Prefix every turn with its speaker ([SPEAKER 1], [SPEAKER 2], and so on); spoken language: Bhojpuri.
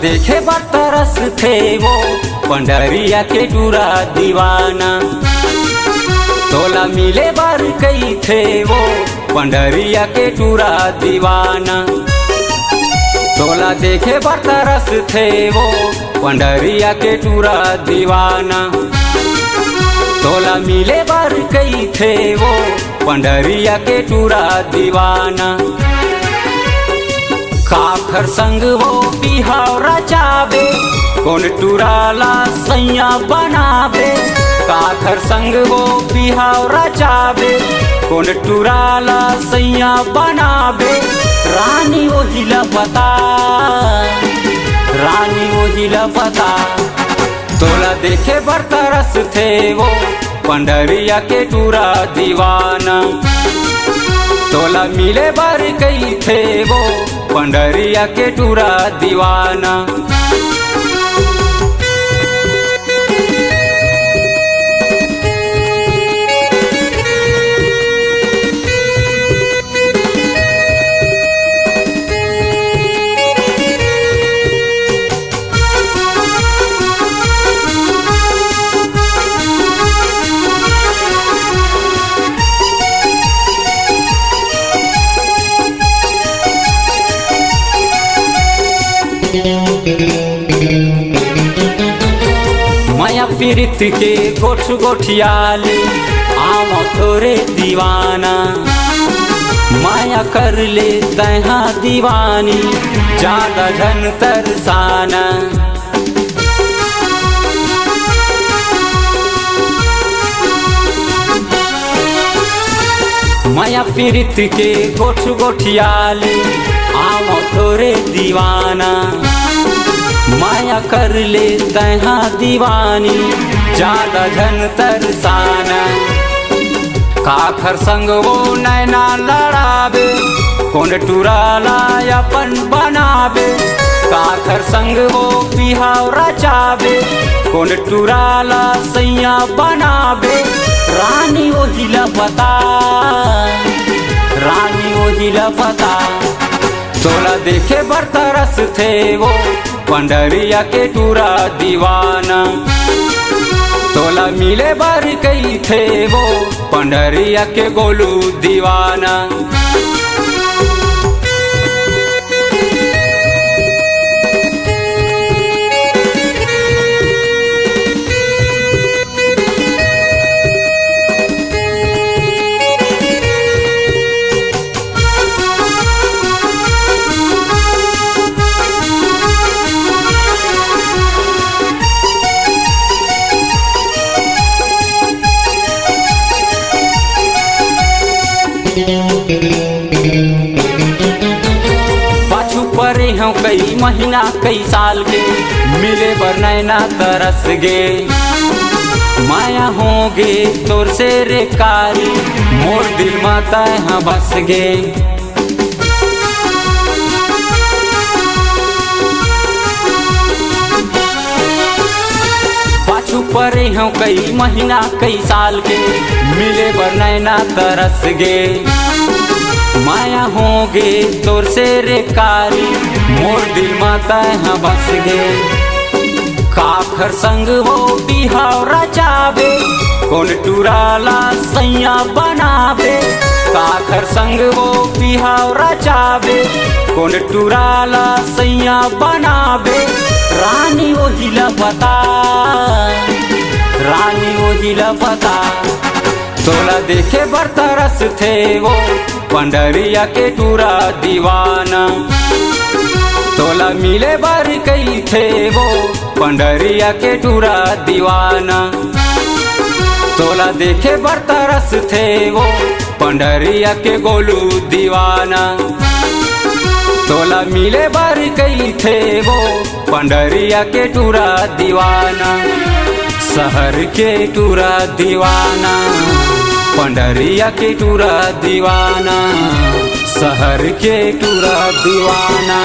[SPEAKER 1] देखे बरतरस थे वो पंडरिया के टूरा दीवाना। तोला मिले बार कई थे वो पंडरिया के टूरा दीवाना। तोला देखे बरतरस थे वो पंडरिया के टूरा दीवाना। तोला मिले बार कई थे वो पंडरिया के टूरा दीवाना। काखर संग वो बिहावरा चाबे कौन टूराला सैया बनाबे। काखर संग वो बिहावरा चाबे कौन टूराला सैया बनाबे। रानी वो हिला पता, रानी वो हिला पता। तोला देखे बरतरस थे वो पंडरिया के टूरा दीवाना। तोला मिले बार कई थे वो पंडरिया के टूरा दीवाना। माया पीरित के गोठ गोठियाले आम तोरे दीवाना। माया कर ले तहा दीवानी ज्यादा धन तरसाना। माया पीरित के गोठ गोठियाले आम तोरे दीवाना। माया कर ले तहा दीवानी ज्यादा धन तरसाना। काखर संग वो नैना लड़ाबे कौन टूराला अपन बनाबे। काखर संग वो बिहावरा चाबे कौन टूराला सैया बनाबे। रानी वो हिला पता, रानी वो हिला पता। तोला देखे बरतरस थे वो पंडरिया के टूरा दीवाना। तोला मिले बार कई थे वो पंडरिया के गोलू दीवाना। पाछू परे हूँ कई महीना कई साल के मिले बर नैना तरस गे। माया होगे तोर से रे कारी मोर दिल माता यहाँ बस गे। पाछू परे हूँ कई महीना कई साल के मिले बर नैना तरस गे। माया होगे तोर से रे कारी मोर दिल माता यहाँ बस गे। काखर संग वो बिहावरा चाबे कौन टूराला सैया बनाबे। काखर संग वो बिहावरा चाबे कौन टूराला सैया बनाबे। रानी वो हिला पता, रानी वो हिला पता। तोला देखे बरतरस थे वो पंडरिया के टूरा दीवाना। तोला मिले बार कई थे वो पंडरिया के टूरा दीवाना। तोला देखे बरतरस थे वो पंडरिया के गोलू दीवाना। तोला मिले बार कई थे वो पंडरिया के टूरा दीवाना। शहर के टूरा दीवाना पंडरिया के टूरा दीवाना। शहर के टूरा दीवाना।